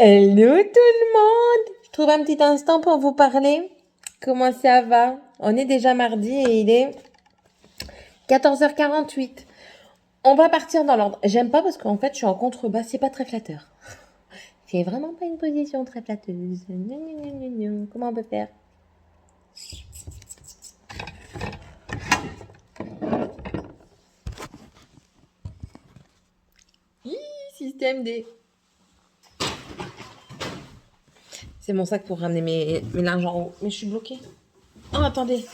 Hello tout le monde! Je trouve un petit instant pour vous parler. Comment ça va? On est déjà mardi et il est 14h48. On va partir dans l'ordre. J'aime pas parce qu'en fait je suis en contrebas, c'est pas très flatteur. C'est vraiment pas une position très flatteuse. Comment on peut faire? Système D. C'est mon sac pour ramener mes linges en haut. Mais je suis bloquée. Oh, attendez.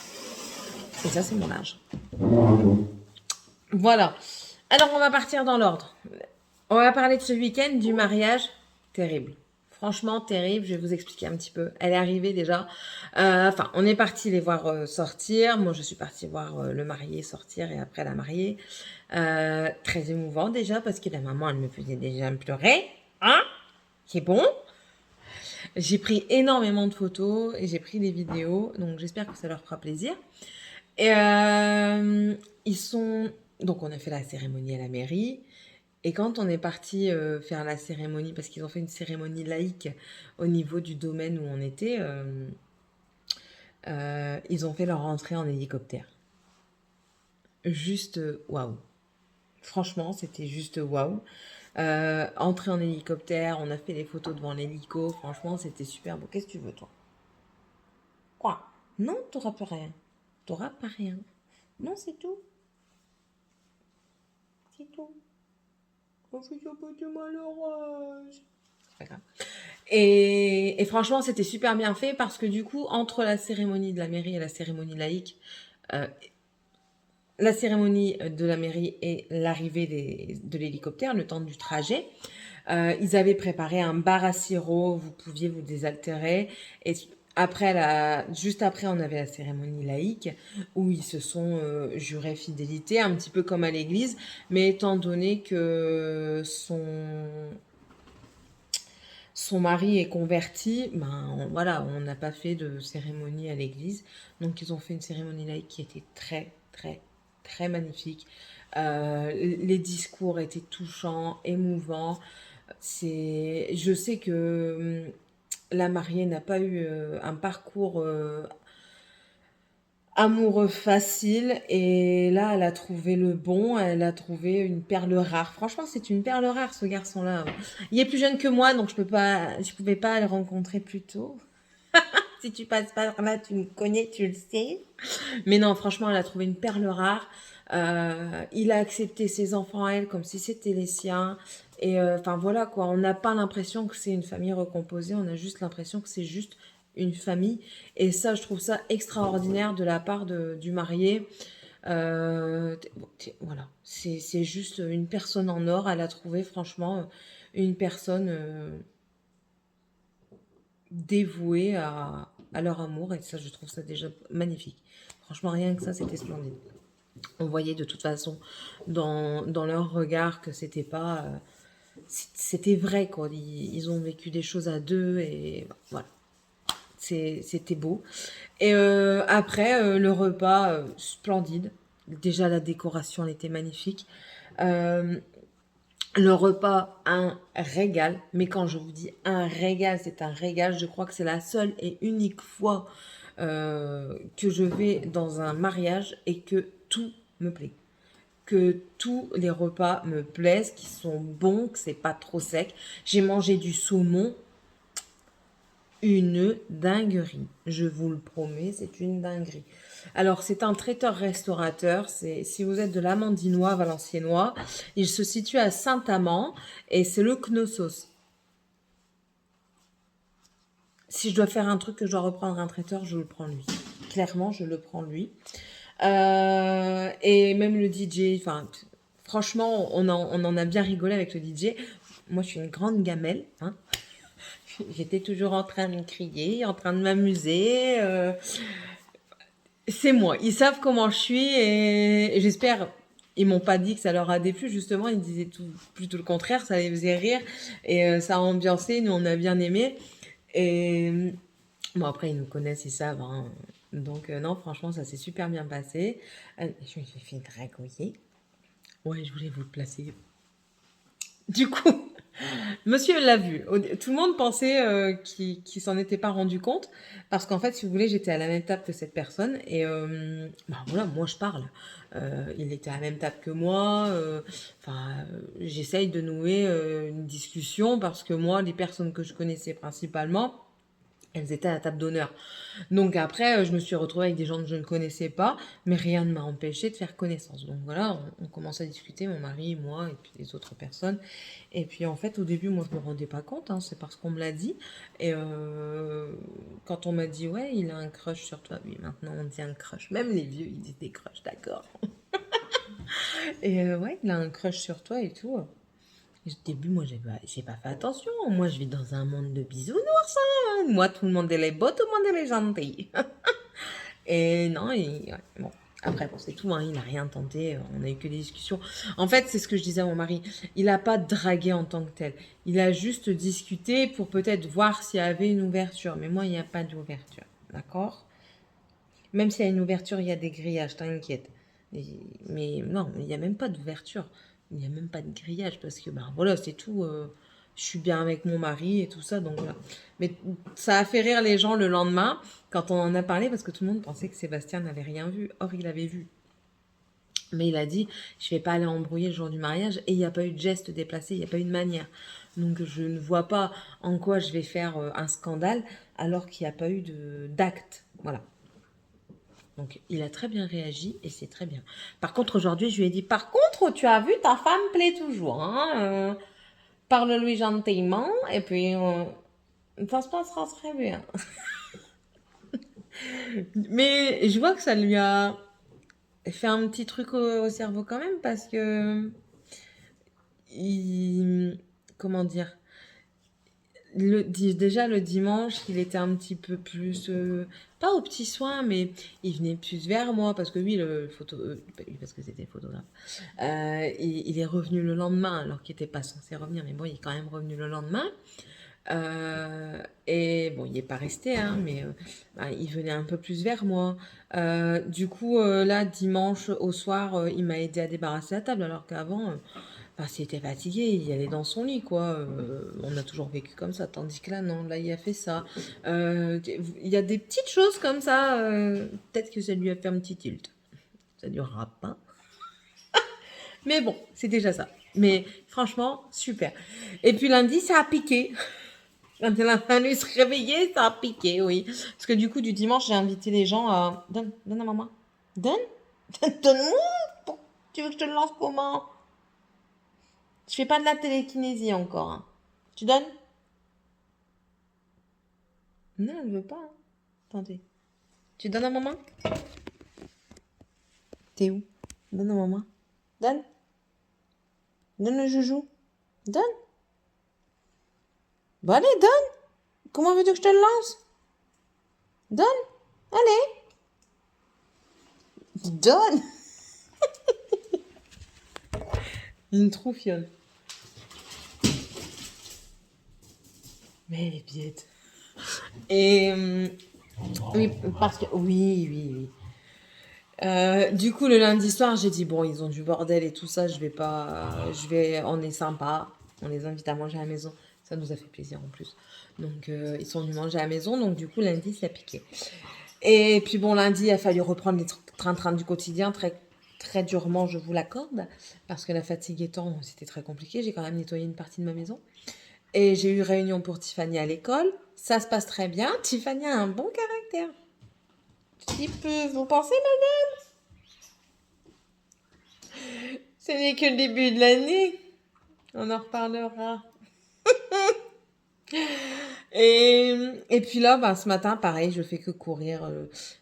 Et ça, c'est mon linge. Voilà. Alors, on va partir dans l'ordre. On va parler de ce week-end du mariage. Terrible. Franchement, terrible. Je vais vous expliquer un petit peu. Elle est arrivée déjà. On est parti les voir sortir. Moi, je suis partie voir le marié sortir et après la mariée. Très émouvant déjà parce que la maman, elle me faisait déjà pleurer. Hein? C'est bon. J'ai pris énormément de photos et j'ai pris des vidéos. Donc, j'espère que ça leur fera plaisir. Et ils sont... Donc, on a fait la cérémonie à la mairie. Et quand on est parti faire la cérémonie, parce qu'ils ont fait une cérémonie laïque au niveau du domaine où on était, ils ont fait leur entrée en hélicoptère. Juste waouh. Franchement, c'était juste waouh. Entrée en hélicoptère, on a fait les photos devant l'hélico. Franchement, c'était super beau. Qu'est-ce que tu veux, toi? Quoi? Non, t'auras pas rien. T'auras pas rien. Non, c'est tout. C'est tout. On fait un peu de malheureuse. C'est pas grave. Et franchement, c'était super bien fait parce que du coup, entre la cérémonie de la mairie et la cérémonie laïque, la cérémonie de la mairie et l'arrivée de l'hélicoptère, le temps du trajet, ils avaient préparé un bar à sirop, vous pouviez vous désaltérer. Et juste après, on avait la cérémonie laïque où ils se sont jurés fidélité, un petit peu comme à l'église, mais étant donné que son mari est converti, voilà, on n'a pas fait de cérémonie à l'église. Donc, ils ont fait une cérémonie laïque qui était très, très, très magnifique. Les discours étaient touchants, émouvants. Je sais que la mariée n'a pas eu un parcours amoureux facile et là elle a trouvé le bon, elle a trouvé une perle rare. Franchement, c'est une perle rare ce garçon-là. Il est plus jeune que moi donc je pouvais pas le rencontrer plus tôt. Si tu passes par là, tu me connais, tu le sais. Mais non, franchement, elle a trouvé une perle rare. Il a accepté ses enfants à elle comme si c'était les siens. Et voilà quoi, on n'a pas l'impression que c'est une famille recomposée, on a juste l'impression que c'est juste une famille. Et ça, je trouve ça extraordinaire de la part du marié. Voilà, c'est juste une personne en or. Elle a trouvé franchement une personne dévoués à leur amour. Et ça, je trouve ça déjà magnifique. Franchement, rien que ça, c'était splendide. On voyait de toute façon dans leur regard que c'était pas... c'était vrai, quoi. Ils ont vécu des choses à deux et voilà. C'était beau. Et après, le repas, splendide. Déjà, la décoration, elle était magnifique. Le repas, un régal. Mais quand je vous dis un régal, c'est un régal. Je crois que c'est la seule et unique fois que je vais dans un mariage et que tout me plaît. Que tous les repas me plaisent, qu'ils sont bons, que c'est pas trop sec. J'ai mangé du saumon. Une dinguerie. Je vous le promets, c'est une dinguerie. Alors, c'est un traiteur-restaurateur. Si vous êtes de l'Amandinois, Valenciennois, il se situe à Saint-Amand et c'est le Knossos. Si je dois faire un truc que je dois reprendre un traiteur, je le prends lui. Clairement, je le prends lui. Et même le DJ, franchement, on en a bien rigolé avec le DJ. Moi, je suis une grande gamelle, hein. J'étais toujours en train de crier, en train de m'amuser. C'est moi. Ils savent comment je suis et j'espère. Ils m'ont pas dit que ça leur a déplu, justement. Ils disaient plutôt le contraire, ça les faisait rire. Et ça a ambiancé, nous on a bien aimé. Et bon, après, ils nous connaissent, ils savent, hein. Donc, non, franchement, ça s'est super bien passé. Je me suis fait draguer. Ouais, je voulais vous le placer. Du coup, Monsieur l'a vu. Tout le monde pensait qu'il s'en était pas rendu compte parce qu'en fait, si vous voulez, j'étais à la même table que cette personne et bah voilà, moi je parle. Il était à la même table que moi. Enfin, j'essaye de nouer une discussion parce que moi, les personnes que je connaissais principalement, elles étaient à la table d'honneur. Donc après, je me suis retrouvée avec des gens que je ne connaissais pas, mais rien ne m'a empêché de faire connaissance. Donc voilà, on commence à discuter, mon mari, moi, et puis les autres personnes. Et puis en fait, au début, moi, je me rendais pas compte, hein, c'est parce qu'on me l'a dit. Et quand on m'a dit, ouais, il a un crush sur toi, oui, maintenant on dit un crush. Même les vieux, ils disent des crushs, d'accord. Et ouais, il a un crush sur toi et tout. Et au début, moi, j'ai pas fait attention. Moi, je vis dans un monde de bisounours. Hein. Moi, tout le monde est beau, tout le monde est gentil. Et non, ouais, bon. Après, bon, c'est tout, hein, il n'a rien tenté, on n'a eu que des discussions. En fait, c'est ce que je disais à mon mari, il n'a pas dragué en tant que tel. Il a juste discuté pour peut-être voir s'il y avait une ouverture. Mais moi, il n'y a pas d'ouverture, d'accord? Même s'il y a une ouverture, il y a des grillages, t'inquiète. Mais non, il n'y a même pas d'ouverture. Il n'y a même pas de grillage parce que, ben voilà, c'est tout. Je suis bien avec mon mari et tout ça, donc voilà. Mais ça a fait rire les gens le lendemain quand on en a parlé parce que tout le monde pensait que Sébastien n'avait rien vu. Or, il avait vu. Mais il a dit, je vais pas aller embrouiller le jour du mariage et il n'y a pas eu de geste déplacé, il n'y a pas eu de manière. Donc je ne vois pas en quoi je vais faire un scandale alors qu'il n'y a pas eu d'acte. Voilà. Donc, il a très bien réagi et c'est très bien. Par contre, aujourd'hui, je lui ai dit, par contre, tu as vu, ta femme plaît toujours. Hein, parle-lui gentiment et puis ça se passera très bien. Mais je vois que ça lui a fait un petit truc au cerveau quand même parce que, comment dire, déjà le dimanche, il était un petit peu plus, pas au petit soin, mais il venait plus vers moi parce que lui, parce que c'était le photographe, il est revenu le lendemain alors qu'il n'était pas censé revenir, mais bon, il est quand même revenu le lendemain. Et bon, il n'est pas resté, hein, mais bah, il venait un peu plus vers moi. Du coup, là, dimanche au soir, il m'a aidé à débarrasser la table, alors qu'avant, enfin, s'il était fatigué, il allait dans son lit, quoi. On a toujours vécu comme ça, tandis que là, non, là, il a fait ça. Il y a des petites choses comme ça, peut-être que ça lui a fait un petit tilt. Ça durera pas. Mais bon, c'est déjà ça. Mais franchement, super. Et puis lundi, ça a piqué. Quand il a fallu se réveiller, ça a piqué, oui. Parce que du coup, du dimanche, j'ai invité les gens à... Donne à maman. Donne. Donne-moi. Tu veux que je te le lance comment? Je fais pas de la télékinésie encore. Hein. Tu donnes? Non, elle veut pas. Hein. Attendez. Tu donnes à maman? T'es où? Donne à maman. Donne. Donne le joujou. Donne. Bon, allez, donne. Comment veux-tu que je te le lance? Donne. Allez. Donne. Une troufiole. Mais les billettes. Et oui, parce que oui. Du coup, le lundi soir, j'ai dit bon, ils ont du bordel et tout ça, on est sympa, on les invite à manger à la maison. Ça nous a fait plaisir en plus. Donc, ils sont venus manger à la maison, donc du coup, lundi, ça a piqué. Et puis bon, lundi, il a fallu reprendre les train-train du quotidien très, très durement, je vous l'accorde, parce que la fatigue étant, c'était très compliqué. J'ai quand même nettoyé une partie de ma maison. Et j'ai eu réunion pour Tiffany à l'école. Ça se passe très bien. Tiffany a un bon caractère. Vous pensez, ce n'est que le début de l'année. On en reparlera. Et puis là, bah, ce matin, pareil, je fais que courir.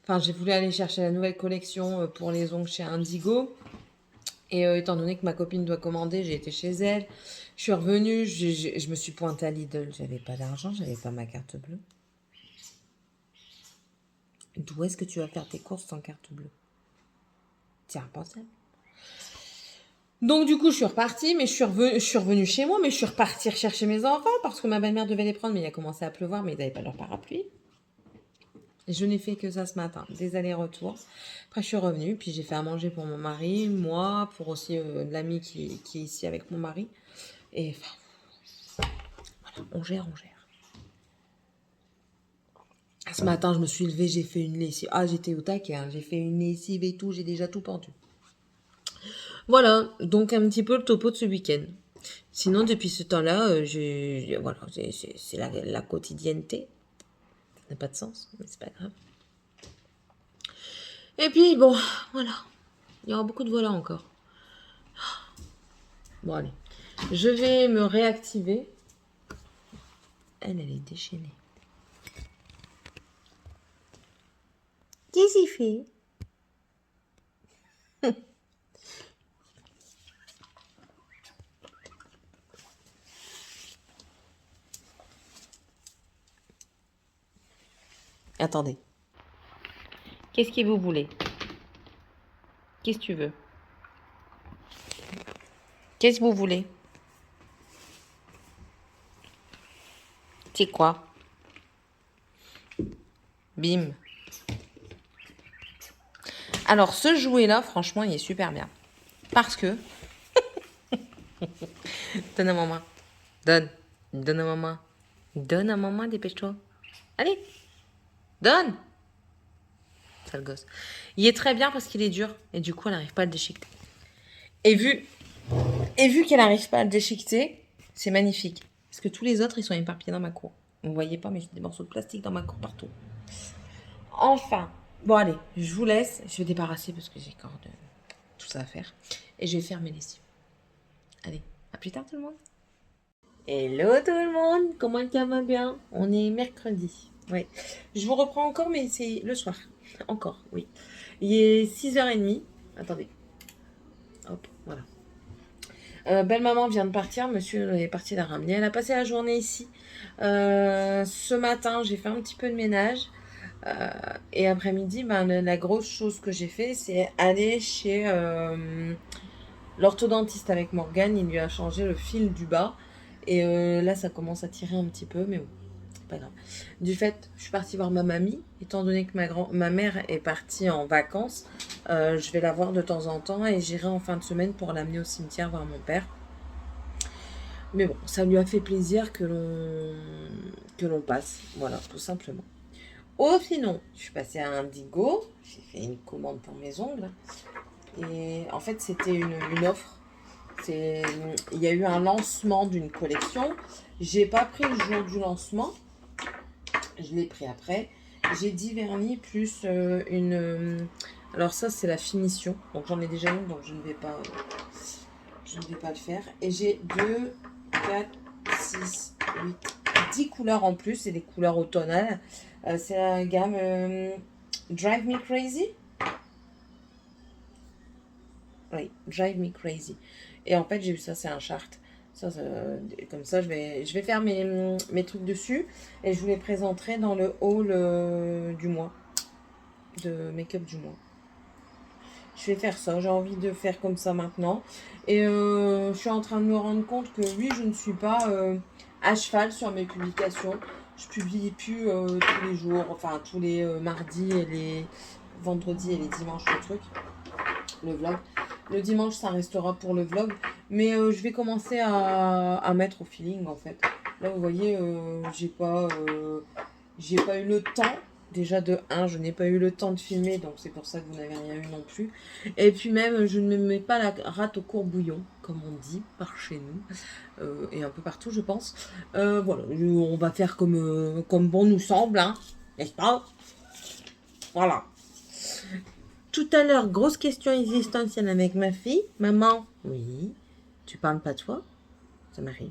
Enfin, j'ai voulu aller chercher la nouvelle collection pour les ongles chez Indigo. Et étant donné que ma copine doit commander, j'ai été chez elle. Je suis revenue, je me suis pointée à Lidl. J'avais pas d'argent, j'avais pas ma carte bleue. D'où est-ce que tu vas faire tes courses sans carte bleue? Tiens, pensez. Donc du coup, je suis repartie, mais je suis revenue chez moi, mais je suis repartie chercher mes enfants parce que ma belle-mère devait les prendre, mais il a commencé à pleuvoir, mais ils n'avaient pas leur parapluie. Et je n'ai fait que ça ce matin, des allers-retours. Après, je suis revenue, puis j'ai fait à manger pour mon mari, moi, pour aussi l'ami qui est ici avec mon mari. Et enfin, On gère. Ce matin, je me suis levée, j'ai fait une lessive. Ah, j'étais au taquet, hein. J'ai fait une lessive et tout, j'ai déjà tout pendu. Voilà, donc un petit peu le topo de ce week-end. Sinon, depuis ce temps-là, voilà, c'est la quotidienneté. Ça n'a pas de sens, mais c'est pas grave. Et puis, bon, voilà. Il y aura beaucoup de voilà encore. Bon, allez. Je vais me réactiver. Elle est déchaînée. Qu'est-ce qu'il fait? Attendez. Qu'est-ce que vous voulez? Qu'est-ce que tu veux? Qu'est-ce que vous voulez? C'est quoi? Bim. Alors, ce jouet-là, franchement, il est super bien. Parce que... Donne à maman. Donne. Donne à maman. Donne à maman, dépêche-toi. Allez. Donne. Sale gosse. Il est très bien parce qu'il est dur. Et du coup, elle n'arrive pas à le déchiqueter. Et vu qu'elle n'arrive pas à le déchiqueter, c'est magnifique. Parce que tous les autres, ils sont éparpillés dans ma cour. Vous ne voyez pas, mais j'ai des morceaux de plastique dans ma cour partout. Enfin. Bon, allez, je vous laisse. Je vais débarrasser parce que j'ai encore tout ça à faire. Et je vais faire mes lessives. Allez, à plus tard tout le monde. Hello tout le monde, comment ça va bien? On est mercredi. Ouais. Je vous reprends encore, mais c'est le soir. Encore, oui. Il est 6h30. Attendez. Hop, voilà. Belle maman vient de partir. Monsieur est parti la ramener. Elle a passé la journée ici. Ce matin, j'ai fait un petit peu de ménage. Et après-midi, la grosse chose que j'ai fait, c'est aller chez l'orthodontiste avec Morgane. Il lui a changé le fil du bas. Et là, ça commence à tirer un petit peu, mais bon, c'est pas grave. Du fait, je suis partie voir ma mamie. Étant donné que ma mère est partie en vacances, je vais la voir de temps en temps et j'irai en fin de semaine pour l'amener au cimetière voir mon père. Mais bon, ça lui a fait plaisir que l'on passe. Voilà, tout simplement. Oh, sinon, je suis passée à Indigo. J'ai fait une commande pour mes ongles. Et en fait, c'était une offre. Il y a eu un lancement d'une collection. J'ai pas pris le jour du lancement. Je l'ai pris après. J'ai 10 vernis plus alors ça, c'est la finition. Donc j'en ai déjà une, donc je ne vais pas le faire. Et j'ai 2, 4, 6, 8, 10 couleurs en plus. C'est des couleurs automnales. C'est la gamme Drive Me Crazy. Oui, Drive Me Crazy. Et en fait, j'ai eu ça, c'est un chart. Comme ça, je vais faire mes trucs dessus. Et je vous les présenterai dans le haul du mois. De make-up du mois. Je vais faire ça. J'ai envie de faire comme ça maintenant. Et je suis en train de me rendre compte que oui, je ne suis pas à cheval sur mes publications. Je publie plus tous les jours. Enfin, tous les mardis et les vendredis et les dimanches, le truc. Le vlog. Le dimanche, ça restera pour le vlog. Mais je vais commencer à mettre au feeling, en fait. Là, vous voyez, j'ai pas eu le temps. Déjà, de 1, je n'ai pas eu le temps de filmer. Donc, c'est pour ça que vous n'avez rien eu non plus. Et puis même, je ne me mets pas la rate au courbouillon, comme on dit par chez nous. Et un peu partout, je pense. Voilà, on va faire comme bon nous semble, hein. N'est-ce pas? Voilà. Tout à l'heure, grosse question existentielle avec ma fille. Maman, oui, tu parles pas toi? Ça m'arrive.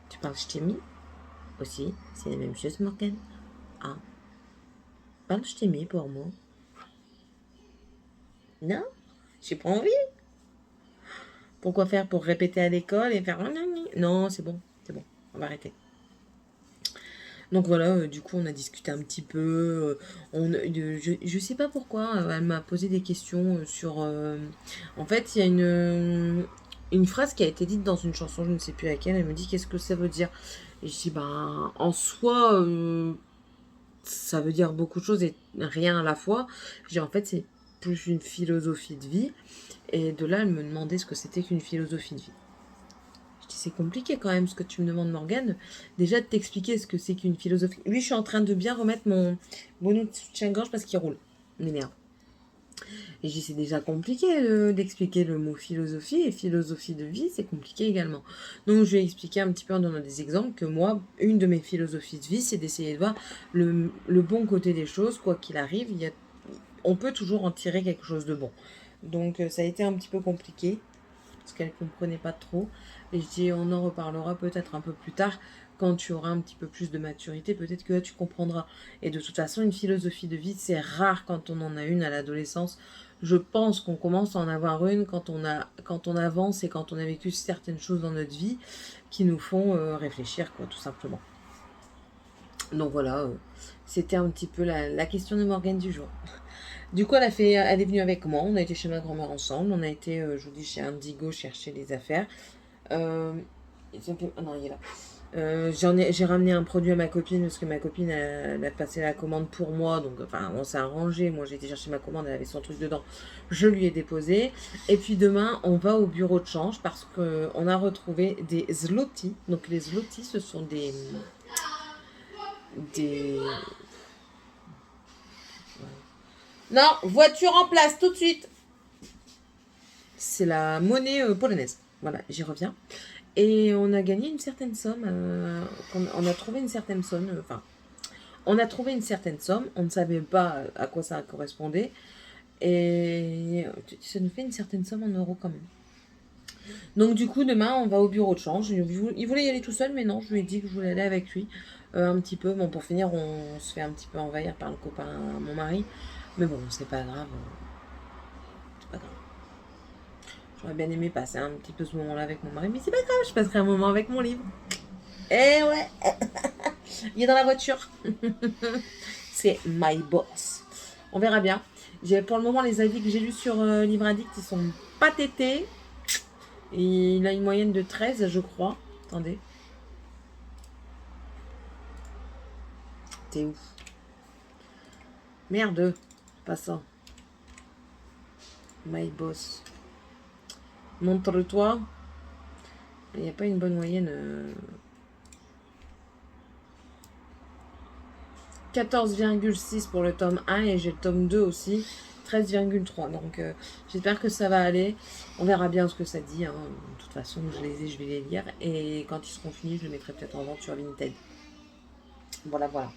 Tu parles je t'ai mis? Aussi, c'est la même chose, Morgane. Ah, parle je t'ai mis pour moi. Non, j'ai pas envie. Pourquoi faire pour répéter à l'école et faire... Non, c'est bon, on va arrêter. Donc voilà, du coup, on a discuté un petit peu. Je sais pas pourquoi, elle m'a posé des questions sur... en fait, il y a une phrase qui a été dite dans une chanson, je ne sais plus laquelle. Elle me dit qu'est-ce que ça veut dire. Et je dis, ben, en soi, ça veut dire beaucoup de choses et rien à la fois. Je dis, en fait, c'est plus une philosophie de vie. Et de là, elle me demandait ce que c'était qu'une philosophie de vie. Je dis, c'est compliqué quand même ce que tu me demandes, Morgane. Déjà de t'expliquer ce que c'est qu'une philosophie. Lui, je suis en train de bien remettre mon bonnet de soutien-gorge parce qu'il roule. Mais merde. Et je dis, c'est déjà compliqué d'expliquer le mot philosophie, et philosophie de vie, c'est compliqué également. Donc, je vais expliquer un petit peu en donnant des exemples que moi, une de mes philosophies de vie, c'est d'essayer de voir le bon côté des choses, quoi qu'il arrive, on peut toujours en tirer quelque chose de bon. Donc, ça a été un petit peu compliqué, parce qu'elle ne comprenait pas trop. Et je dis, on en reparlera peut-être un peu plus tard, quand tu auras un petit peu plus de maturité, peut-être que là, tu comprendras. Et de toute façon, une philosophie de vie, c'est rare quand on en a une à l'adolescence. Je pense qu'on commence à en avoir une quand on avance et quand on a vécu certaines choses dans notre vie qui nous font réfléchir, quoi, tout simplement. Donc voilà, c'était un petit peu la question de Morgane du jour. Du coup, elle est venue avec moi, on a été chez ma grand-mère ensemble, on a été, je vous dis, chez Indigo chercher les affaires. Non, il est là. J'ai ramené un produit à ma copine parce que ma copine elle a passé la commande pour moi, donc enfin on s'est arrangé. Moi j'ai été chercher ma commande, elle avait son truc dedans, je lui ai déposé. Et puis demain on va au bureau de change parce qu'on a retrouvé des zloty. Donc les zloty ce sont des non, voiture en place tout de suite. C'est la monnaie polonaise. Voilà, j'y reviens. Et on a gagné une certaine somme. On a trouvé une certaine somme. On a trouvé une certaine somme. On ne savait pas à quoi ça correspondait. Et ça nous fait une certaine somme en euros quand même. Donc du coup, demain, on va au bureau de change. Il voulait y aller tout seul, mais non, je lui ai dit que je voulais aller avec lui. Un petit peu. Bon, pour finir, on se fait un petit peu envahir par le copain à mon mari. Mais bon, c'est pas grave. C'est pas grave. J'aurais bien aimé passer un petit peu ce moment-là avec mon mari, mais c'est pas grave, je passerai un moment avec mon livre. Eh ouais. Il est dans la voiture. C'est My Boss. On verra bien. Pour le moment, les avis que j'ai lus sur Livre Addict, ils sont pas tétés. Et il a une moyenne de 13, je crois. Attendez. T'es où? Merde. Pas ça. My Boss. Montre-toi. Il n'y a pas une bonne moyenne. 14,6 pour le tome 1 et j'ai le tome 2 aussi. 13,3. Donc j'espère que ça va aller. On verra bien ce que ça dit. Hein. De toute façon, je vais les lire. Et quand ils seront finis, je les mettrai peut-être en vente sur Vinted. Voilà, voilà.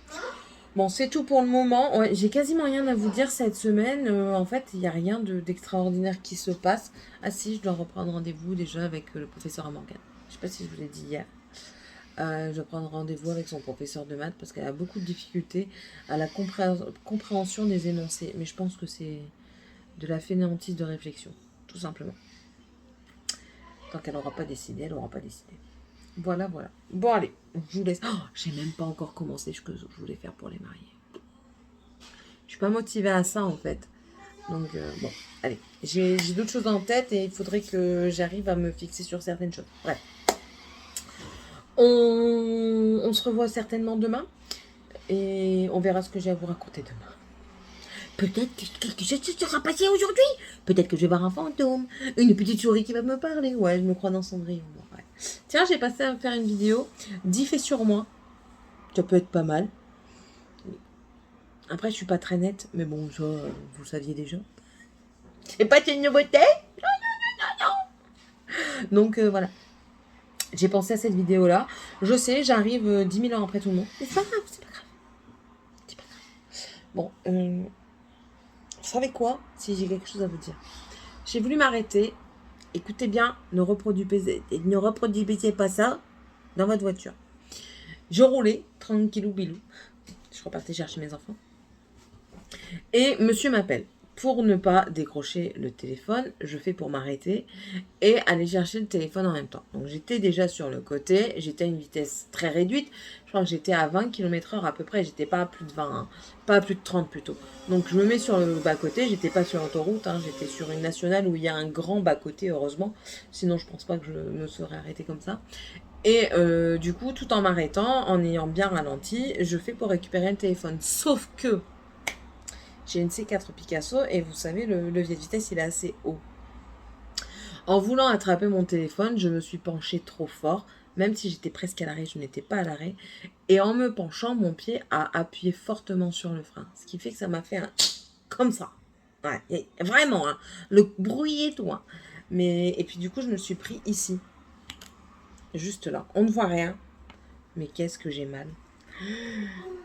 Bon, c'est tout pour le moment. Ouais, j'ai quasiment rien à vous dire cette semaine. En fait, il n'y a rien d'extraordinaire qui se passe. Ah si, je dois reprendre rendez-vous déjà avec le professeur Morgane. Je ne sais pas si je vous l'ai dit hier. Je dois prendre rendez-vous avec son professeur de maths parce qu'elle a beaucoup de difficultés à la compréhension des énoncés. Mais je pense que c'est de la fainéantise de réflexion, tout simplement. Tant qu'elle n'aura pas décidé, elle n'aura pas décidé. Voilà, voilà. Bon, allez, je vous laisse. Oh, j'ai même pas encore commencé ce que je voulais faire pour les mariés. Je suis pas motivée à ça, en fait. Donc, bon, allez. J'ai d'autres choses en tête et il faudrait que j'arrive à me fixer sur certaines choses. Bref. On se revoit certainement demain. Et on verra ce que j'ai à vous raconter demain. Peut-être que quelque chose se sera passé aujourd'hui. Peut-être que je vais voir un fantôme. Une petite souris qui va me parler. Ouais, je me crois dans Cendrillon. Ouais. Tiens, j'ai passé à faire une vidéo. 10 faits sur moi. Ça peut être pas mal. Après, je suis pas très nette. Mais bon, ça, vous le saviez déjà. C'est pas une nouveauté. Non. Donc, voilà. J'ai pensé à cette vidéo-là. Je sais, j'arrive 10 000 ans après tout le monde. Mais c'est pas grave, c'est pas grave. C'est pas grave. Bon, vous savez quoi? Si j'ai quelque chose à vous dire. J'ai voulu m'arrêter. Écoutez bien, ne reproduisez pas ça dans votre voiture. Je roulais, tranquillou bilou. Je repartais chercher mes enfants. Et monsieur m'appelle. Pour ne pas décrocher le téléphone, je fais pour m'arrêter et aller chercher le téléphone en même temps. Donc j'étais déjà sur le côté, j'étais à une vitesse très réduite. Je crois que j'étais à 20 km/h à peu près, j'étais pas à plus de 20, hein, pas à plus de 30 plutôt. Donc je me mets sur le bas-côté, j'étais pas sur l'autoroute, hein, j'étais sur une nationale où il y a un grand bas-côté, heureusement. Sinon je pense pas que je me serais arrêtée comme ça. Et du coup, tout en m'arrêtant, en ayant bien ralenti, je fais pour récupérer le téléphone. Sauf que j'ai une C4 Picasso et vous savez, le levier de vitesse, il est assez haut. En voulant attraper mon téléphone, je me suis penchée trop fort. Même si j'étais presque à l'arrêt, je n'étais pas à l'arrêt. Et en me penchant, mon pied a appuyé fortement sur le frein. Ce qui fait que ça m'a fait un comme ça. Ouais, et vraiment, hein, le bruit et tout. Hein. Et puis du coup, je me suis pris ici. Juste là. On ne voit rien. Mais qu'est-ce que j'ai mal.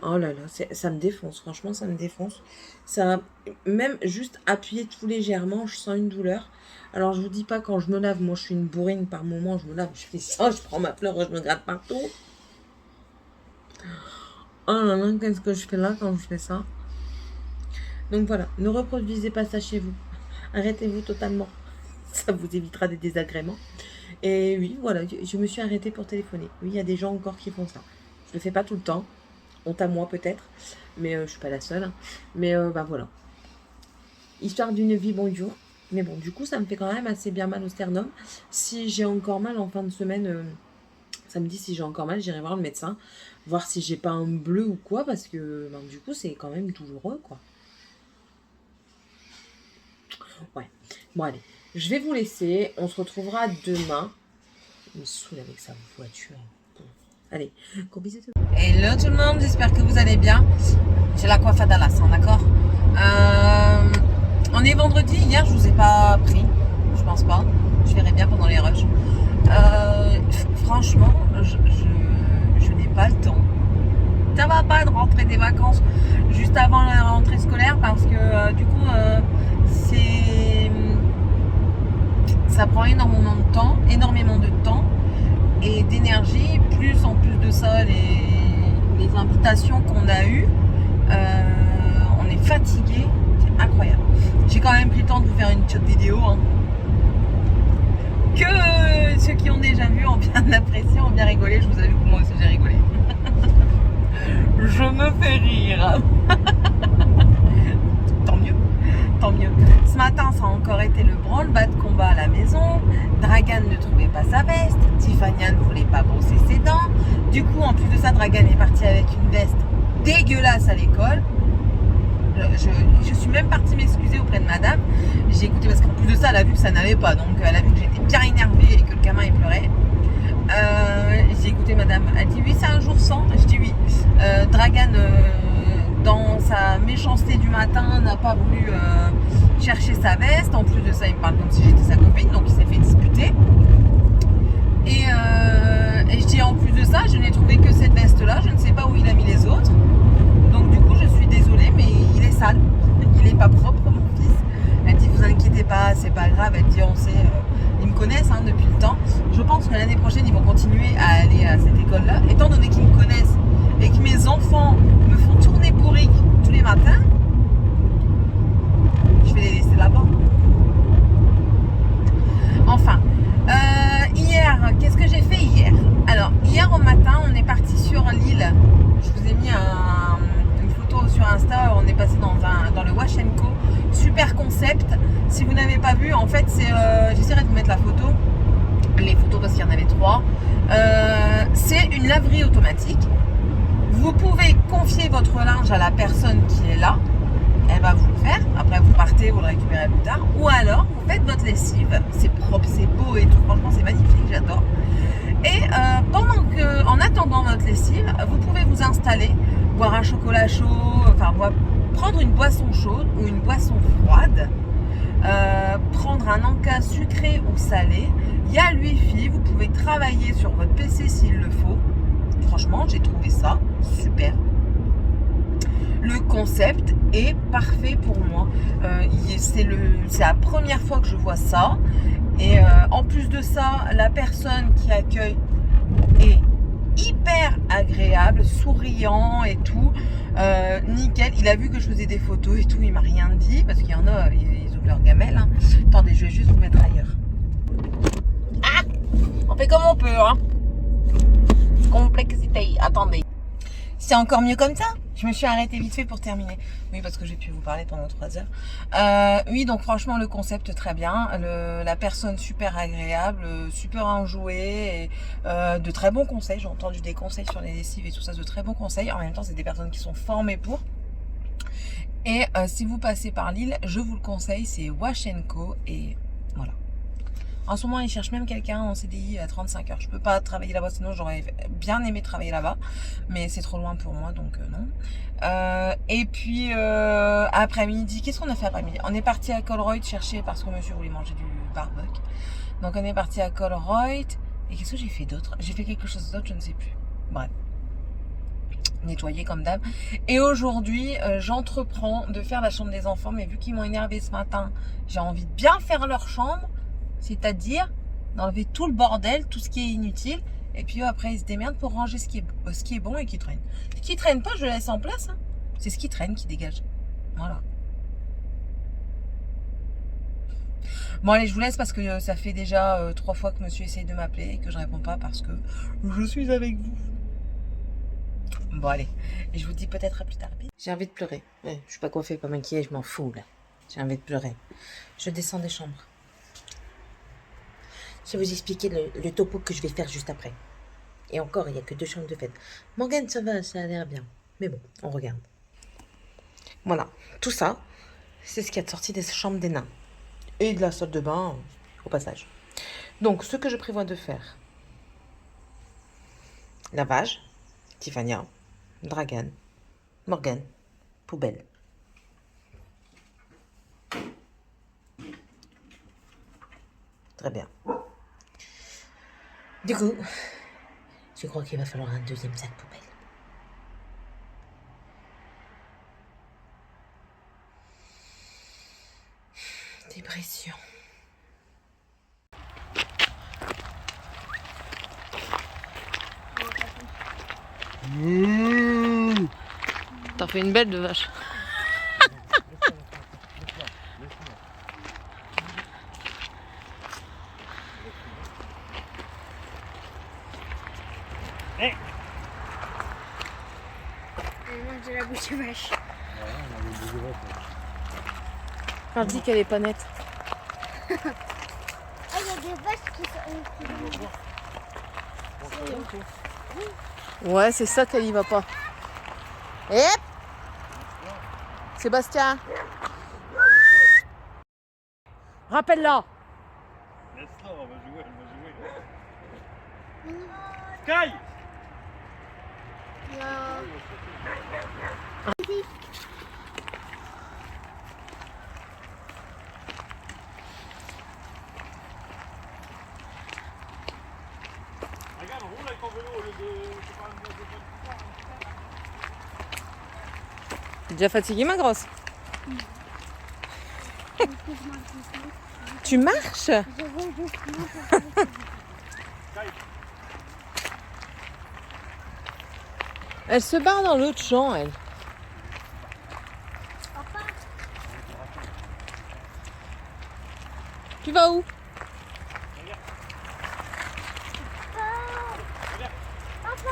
Oh là là, ça me défonce. Franchement, ça me défonce. Ça, même juste appuyer tout légèrement, je sens une douleur. Alors, je vous dis pas quand je me lave, moi je suis une bourrine par moment, je me lave, je fais ça, je prends ma fleur, je me gratte partout. Oh là là, qu'est-ce que je fais là quand je fais ça? Donc voilà, ne reproduisez pas ça chez vous. Arrêtez-vous totalement. Ça vous évitera des désagréments. Et oui, voilà, je me suis arrêtée pour téléphoner. Oui, il y a des gens encore qui font ça. Je le fais pas tout le temps. Honte à moi peut-être. Mais je suis pas la seule. Mais bah voilà. Histoire d'une vie, bonjour. Mais bon, du coup, ça me fait quand même assez bien mal au sternum. Si j'ai encore mal en fin de semaine, samedi, si j'ai encore mal, j'irai voir le médecin. Voir si j'ai pas un bleu ou quoi. Parce que ben, du coup, c'est quand même douloureux, quoi. Ouais. Bon, allez. Je vais vous laisser. On se retrouvera demain. Il me saoule avec sa voiture. Bon. Allez. Gros bisous. Hello tout le monde. J'espère que vous allez bien. J'ai la coiffe à Dallas, hein, d'accord. On est vendredi. Hier, je vous ai pas pris. Je pense pas. Je verrai bien pendant les rushs. Franchement, je n'ai pas le temps. Ça va pas de rentrer des vacances juste avant la rentrée scolaire parce que du coup, ça prend énormément de temps et d'énergie. Plus en plus de ça, les invitations qu'on a eues, on est fatigué. C'est incroyable. J'ai quand même pris le temps de vous faire une petite vidéo. Hein. Que ceux qui ont déjà vu ont bien apprécié, ont bien rigolé. Je vous avoue que moi aussi j'ai rigolé. Je me fais rire. Tant mieux, tant mieux. Ce matin, ça a encore été le branle-bas de combat à la maison. Dragan ne trouvait pas sa veste. Tiffania ne voulait pas brosser ses dents. Du coup, en plus de ça, Dragan est parti avec une veste dégueulasse à l'école. Je suis même partie m'excuser auprès de madame. J'ai écouté parce qu'en plus de ça, elle a vu que ça n'allait pas. Donc, elle a vu que j'étais bien énervée et que le gamin il pleurait. J'ai écouté madame. Elle dit oui, c'est un jour sans. Je dis oui. Dragan, dans sa méchanceté du matin, n'a pas voulu chercher sa veste. En plus de ça, il me parle comme si j'étais sa copine. Donc, il s'est fait disputer. Et je dis en plus de ça, je n'ai trouvé que cette veste-là. Je ne sais pas où il a mis les autres. Donc, du coup, je suis désolée, mais il est sale. Il n'est pas propre, mon fils. Elle dit, vous inquiétez pas, c'est pas grave. Elle dit, on sait, ils me connaissent hein, depuis le temps. Je pense que l'année prochaine, ils vont continuer à aller à cette école-là. Étant donné qu'ils me connaissent et que mes enfants me font tourner bourrique tous les matins, je vais les laisser là-bas. Enfin, hier, qu'est-ce que j'ai fait hier? Alors, hier au matin, on est parti sur l'île. Je vous ai mis une photo sur Insta. On est passé dans le Wash & Co. Super concept. Si vous n'avez pas vu, en fait, j'essaierai de vous mettre la photo. Les photos parce qu'il y en avait 3. C'est une laverie automatique. Vous pouvez confier votre linge à la personne qui est là. Elle va vous le faire. Après, vous partez, vous le récupérez plus tard. Ou alors, vous faites votre lessive. C'est propre, c'est beau et tout. Franchement, c'est magnifique. J'adore. Et en attendant votre lessive, vous pouvez vous installer, boire un chocolat chaud, enfin prendre une boisson chaude ou une boisson froide, prendre un encas sucré ou salé. Il y a le Wi-Fi, vous pouvez travailler sur votre PC s'il le faut. Franchement, j'ai trouvé ça super. Le concept est parfait pour moi. C'est la première fois que je vois ça. Et en plus de ça, la personne qui accueille est hyper agréable, souriant et tout. Nickel. Il a vu que je faisais des photos et tout. Il m'a rien dit parce qu'il y en a, ils ouvrent leur gamelle. Hein. Attendez, je vais juste vous mettre ailleurs. Ah, on fait comme on peut. Hein. Complexité. Attendez. C'est encore mieux comme ça. Je me suis arrêtée vite fait pour terminer. Oui, parce que j'ai pu vous parler pendant 3 heures. Oui, donc franchement, le concept très bien. La personne super agréable, super enjouée. Et, de très bons conseils. J'ai entendu des conseils sur les lessives et tout ça, de très bons conseils. En même temps, c'est des personnes qui sont formées pour. Et si vous passez par l'île, je vous le conseille. C'est Wash & Co. Et voilà. En ce moment, ils cherchent même quelqu'un en CDI à 35 heures. Je peux pas travailler là-bas, sinon j'aurais bien aimé travailler là-bas. Mais c'est trop loin pour moi, donc non. Et puis, après-midi, qu'est-ce qu'on a fait après-midi? On est parti à Colruyt chercher, parce que monsieur voulait manger du barbecue. Donc on est parti à Colruyt. Et qu'est-ce que j'ai fait d'autre? J'ai fait quelque chose d'autre, je ne sais plus. Bref. Nettoyer comme d'hab. Et aujourd'hui, j'entreprends de faire la chambre des enfants. Mais vu qu'ils m'ont énervé ce matin, j'ai envie de bien faire leur chambre. C'est-à-dire d'enlever tout le bordel, tout ce qui est inutile. Et puis après, ils se démerdent pour ranger ce qui est bon et qui traîne. Ce qui traîne pas, je le laisse en place. Hein. C'est ce qui traîne qui dégage. Voilà. Bon allez, je vous laisse parce que ça fait déjà 3 fois que monsieur essaye de m'appeler et que je réponds pas parce que je suis avec vous. Bon allez, et je vous dis peut-être à plus tard. J'ai envie de pleurer. Ouais, je suis pas coiffée, pas maquillée, je m'en fous là. J'ai envie de pleurer. Je descends des chambres. Je vais vous expliquer le topo que je vais faire juste après. Et encore, il n'y a que 2 chambres de fête. Morgane, ça va, ça a l'air bien. Mais bon, on regarde. Voilà, tout ça, c'est ce qui est sorti des chambres des nains. Et de la salle de bain, au passage. Donc, ce que je prévois de faire. Lavage, Tiffania, Dragan, Morgane, poubelle. Très bien. Du coup, je crois qu'il va falloir un 2e sac poubelle. Dépression. T'en fais une belle de vache. Hey. Elle mange de la bouche de vache. On dit qu'elle est pas nette. Ah, il y a des vaches qui sont... Ouais, c'est ça qu'elle y va pas. Hop Sébastien. Rappelle-la. Laisse-la, on va jouer, Sky. Regarde, roule avec ton vélo au lieu de... T'es déjà fatiguée, ma grosse? Tu marches? Je vais doucement pour Elle se barre dans l'autre champ, elle. Papa, Tu vas où? papa.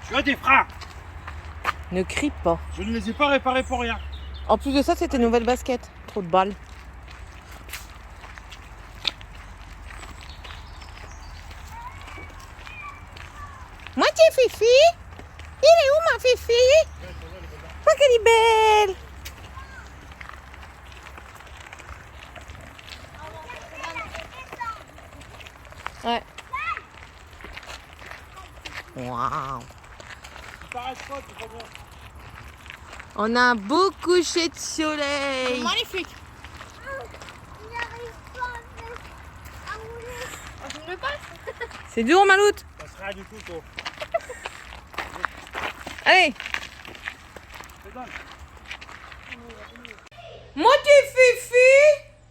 Tu as des freins. Ne crie pas. Je ne les ai pas réparés pour rien. En plus de ça, c'est tes nouvelles baskets. Trop de balles. Moi, t'es Fifi? Il est où, ma Fifi? Quoi qu'elle est belle! Ouais. Waouh! T'arrêtes pas, tu fais bien. On a un beau coucher de soleil. Magnifique. Il n'arrive pas à rouler. Tu me le passes? C'est dur, Maloute. Ça sera rien du tout, toi. Allez. Je te donne. Moi, t'es Fifi?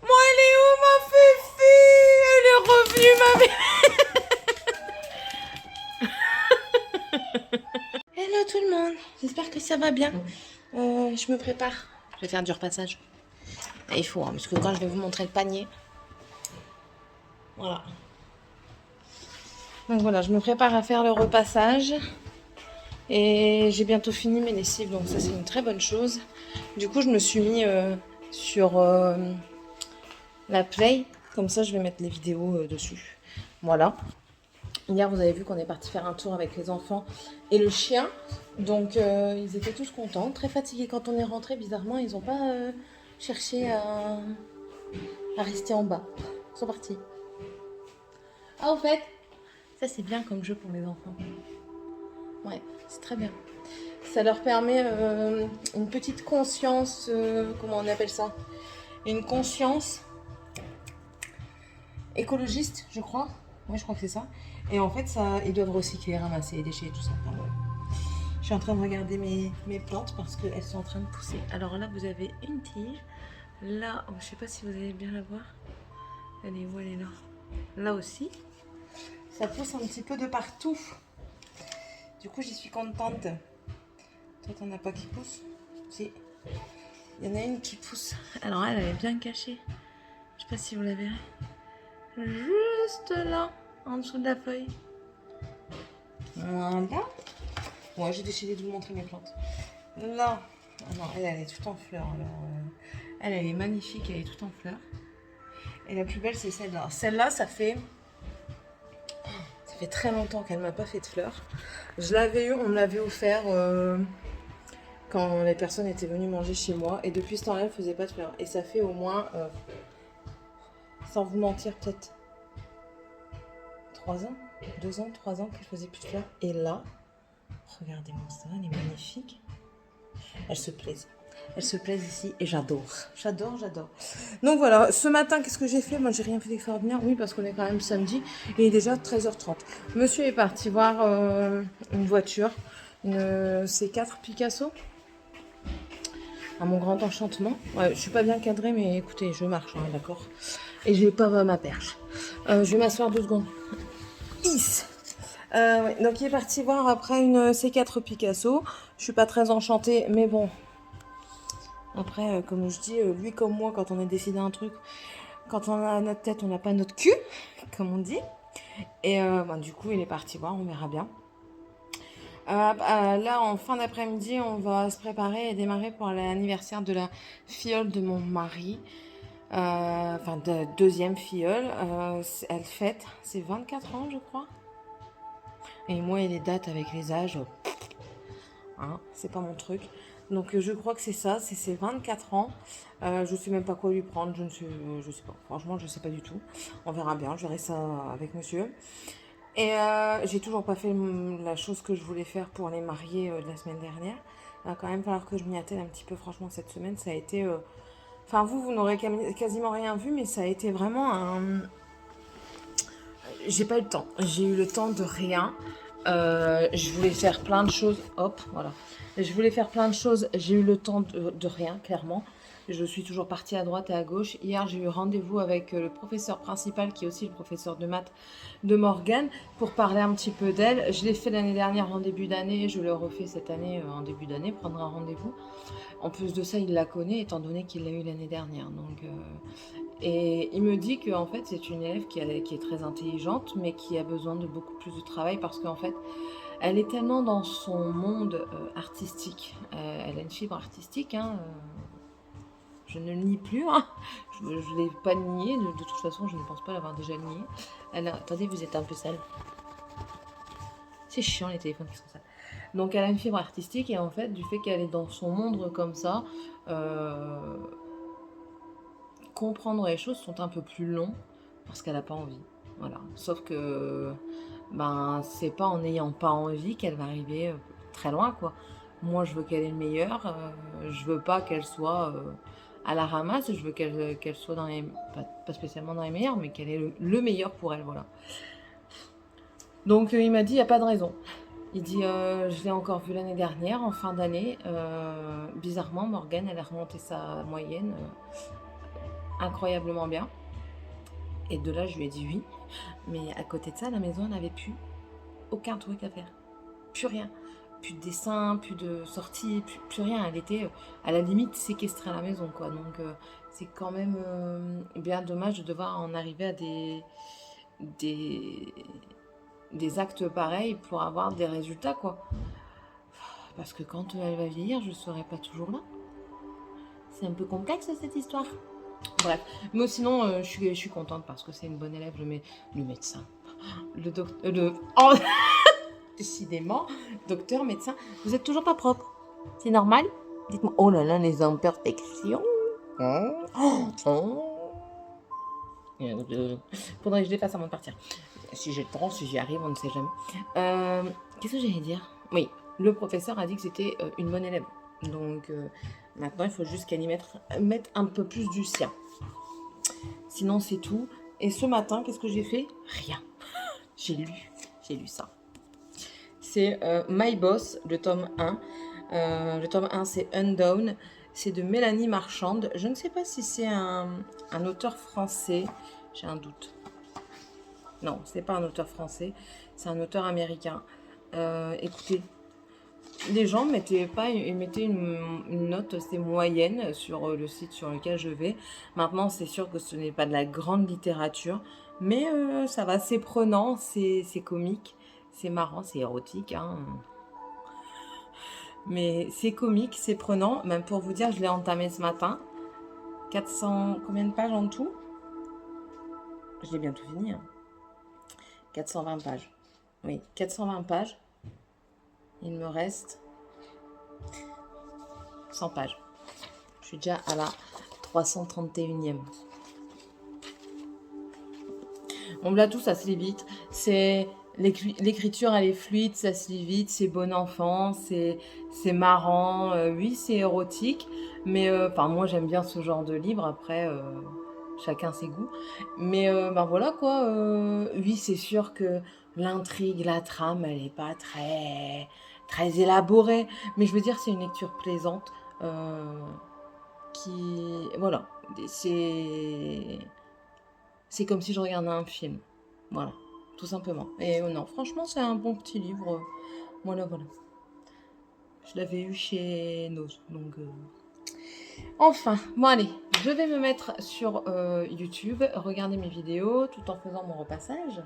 Moi, elle est où, ma Fifi? Elle est revenue, ma bébé. Hello tout le monde. J'espère que ça va bien. Je me prépare. Je vais faire du repassage. Et il faut, hein, parce que quand je vais vous montrer le panier. Voilà. Donc voilà, je me prépare à faire le repassage. Et j'ai bientôt fini mes lessives, donc ça c'est une très bonne chose. Du coup, je me suis mis sur la Play. Comme ça, je vais mettre les vidéos dessus. Voilà. Hier, vous avez vu qu'on est parti faire un tour avec les enfants et le chien. Donc, ils étaient tous contents. Très fatigués quand on est rentré. Bizarrement, ils n'ont pas cherché à rester en bas. Ils sont partis. Ah, au fait, ça c'est bien comme jeu pour les enfants. Ouais, c'est très bien. Ça leur permet une petite conscience, comment on appelle ça? Une conscience écologiste, je crois. Ouais, je crois que c'est ça. Et en fait, ça, ils doivent recycler, ramasser les déchets et tout ça. Enfin, ouais. Je suis en train de regarder mes plantes parce qu'elles sont en train de pousser. Alors là, vous avez une tige. Là, oh, je sais pas si vous allez bien la voir. Elle est où? Elle est là. Là aussi. Ça pousse un petit peu de partout. Du coup, j'y suis contente. Toi, t'en as pas qui pousse? Si. Il y en a une qui pousse. Alors elle est bien cachée. Je sais pas si vous la verrez. Juste là, en dessous de la feuille. Voilà. Ouais, j'ai décidé de vous montrer mes plantes. Là. Ah non, elle est toute en fleurs. Alors, elle est magnifique, elle est toute en fleurs. Et la plus belle, c'est celle-là. Celle-là, ça fait très longtemps qu'elle m'a pas fait de fleurs. Je l'avais eu, on me l'avait offert quand les personnes étaient venues manger chez moi. Et depuis ce temps-là, elle faisait pas de fleurs. Et ça fait au moins, sans vous mentir, peut-être 3 ans, 2 ans, 3 ans qu'elle faisait plus de fleurs. Et là, regardez-moi ça, elle est magnifique. Elle se plaise. Elle se plaise ici et j'adore. J'adore, j'adore. Donc voilà, ce matin, qu'est-ce que j'ai fait? Moi, j'ai rien fait d'extraordinaire. Oui, parce qu'on est quand même samedi. Il est déjà 13h30. Monsieur est parti voir une voiture. Une C4 Picasso. À mon grand enchantement. Ouais, je suis pas bien cadrée, mais écoutez, je marche, hein, d'accord? Et j'ai pas ma perche. Je vais m'asseoir 2 secondes. Ouais, donc il est parti voir après une C4 Picasso. Je suis pas très enchantée, mais bon. Après, comme je dis, lui comme moi, quand on a décidé un truc, quand on a notre tête, on n'a pas notre cul, comme on dit. Et du coup, il est parti voir, on verra bien. Là, en fin d'après-midi, on va se préparer et démarrer pour l'anniversaire de la filleule de mon mari. Enfin, de deuxième filleule. Elle fête, c'est 24 ans, je crois. Et moi, et les dates avec les âges, hein, c'est pas mon truc. Donc je crois que c'est ça, c'est ses 24 ans. Je sais même pas quoi lui prendre, je sais pas. Franchement, je sais pas du tout. On verra bien, je verrai ça avec monsieur. Et j'ai toujours pas fait la chose que je voulais faire pour les mariés de la semaine dernière. Il va quand même falloir que je m'y attelle un petit peu. Franchement, cette semaine, ça a été... Enfin, vous n'aurez quasiment rien vu, mais ça a été vraiment un... J'ai pas eu le temps. J'ai eu le temps de rien. Je voulais faire plein de choses. Hop, voilà. Je voulais faire plein de choses. J'ai eu le temps de rien, clairement. Je suis toujours partie à droite et à gauche. Hier, j'ai eu rendez-vous avec le professeur principal, qui est aussi le professeur de maths de Morgane, pour parler un petit peu d'elle. Je l'ai fait l'année dernière en début d'année. Je le refais cette année en début d'année, prendre un rendez-vous. En plus de ça, il la connaît, étant donné qu'il l'a eu l'année dernière. Donc, et il me dit qu'en fait, c'est une élève qui est très intelligente, mais qui a besoin de beaucoup plus de travail parce qu'en fait, elle est tellement dans son monde artistique. Elle a une fibre artistique, hein, je ne le nie plus, hein. Je ne l'ai pas nié, de toute façon, je ne pense pas l'avoir déjà nié. Attendez, vous êtes un peu sale. C'est chiant les téléphones qui sont sales. Donc elle a une fibre artistique et en fait, du fait qu'elle est dans son monde comme ça, comprendre les choses sont un peu plus longs parce qu'elle n'a pas envie. Voilà. Sauf que c'est pas en n'ayant pas envie qu'elle va arriver très loin, quoi. Moi, je veux qu'elle ait le meilleur. Je veux pas qu'elle soit à la ramasse. Je veux qu'elle soit dans les... Pas spécialement dans les meilleurs, mais qu'elle ait le meilleur pour elle, voilà. Donc, il m'a dit, il n'y a pas de raison. Il dit, je l'ai encore vu l'année dernière, en fin d'année. Bizarrement, Morgane, elle a remonté sa moyenne incroyablement bien. Et de là, je lui ai dit oui. Mais à côté de ça, à la maison, elle n'avait plus aucun truc à faire. Plus rien. Plus de dessin, plus de sorties, plus rien. Elle était à la limite séquestrée à la maison, quoi. Donc, c'est quand même bien dommage de devoir en arriver à des actes pareils pour avoir des résultats, quoi. Parce que quand elle va vieillir, je ne serai pas toujours là. C'est un peu complexe, cette histoire. Bref, mais sinon, je suis contente parce que c'est une bonne élève, le médecin, le docteur, oh décidément, docteur, médecin, vous êtes toujours pas propre, c'est normal? Dites-moi, oh là là, les imperfections, Faudrait que je les fasse avant de partir. Si j'ai le temps, si j'y arrive, on ne sait jamais. Qu'est-ce que j'allais dire? Oui, le professeur a dit que c'était une bonne élève. Donc maintenant, il faut juste qu'elle y mette un peu plus du sien. Sinon, c'est tout. Et ce matin, qu'est-ce que j'ai fait? Rien. J'ai lu ça. C'est My Boss, le tome 1. Le tome 1, c'est Undown. C'est de Mélanie Marchand. Je ne sais pas si c'est un auteur français. J'ai un doute. Non, c'est pas un auteur français. C'est un auteur américain. Écoutez, les gens mettaient une note, c'était moyenne sur le site sur lequel je vais. Maintenant, c'est sûr que ce n'est pas de la grande littérature. Mais ça va, c'est prenant, c'est comique. C'est marrant, c'est érotique. Hein. Mais c'est comique, c'est prenant. Même pour vous dire, je l'ai entamé ce matin. 400... Combien de pages en tout? Je l'ai bientôt fini. Hein. 420 pages. Oui, 420 pages. Il me reste 100 pages. Je suis déjà à la 331e. Bon, là, tout ça se lit vite. C'est... L'écriture, elle est fluide, ça se lit vite, c'est bon enfant, c'est marrant, oui, c'est érotique, mais moi j'aime bien ce genre de livre, après chacun ses goûts, mais ben voilà quoi, oui, c'est sûr que l'intrigue, la trame, elle n'est pas très élaborée, mais je veux dire, c'est une lecture plaisante voilà, c'est comme si je regardais un film, voilà. Tout simplement. Et non, franchement, c'est un bon petit livre. Voilà. Je l'avais eu chez Nose. Donc, enfin, bon allez, je vais me mettre sur YouTube, regarder mes vidéos tout en faisant mon repassage.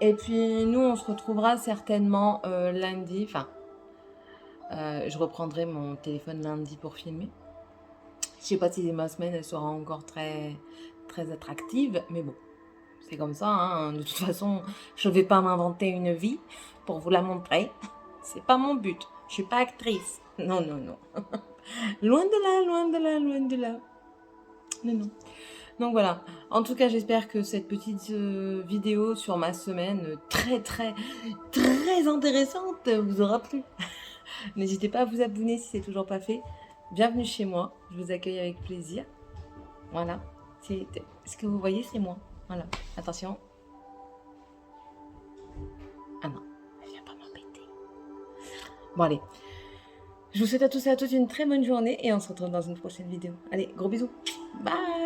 Et puis, nous, on se retrouvera certainement lundi. Enfin, je reprendrai mon téléphone lundi pour filmer. Je sais pas si ma semaine, elle sera encore très attractive, mais bon. C'est comme ça, hein. De toute façon, je ne vais pas m'inventer une vie pour vous la montrer. C'est pas mon but. Je suis pas actrice. Non. Loin de là. Non. Donc voilà. En tout cas, j'espère que cette petite vidéo sur ma semaine très intéressante vous aura plu. N'hésitez pas à vous abonner si c'est toujours pas fait. Bienvenue chez moi. Je vous accueille avec plaisir. Voilà. Ce que vous voyez, c'est moi. Voilà, attention. Ah non, elle vient pas m'embêter. Bon allez, je vous souhaite à tous et à toutes une très bonne journée et on se retrouve dans une prochaine vidéo. Allez, gros bisous. Bye.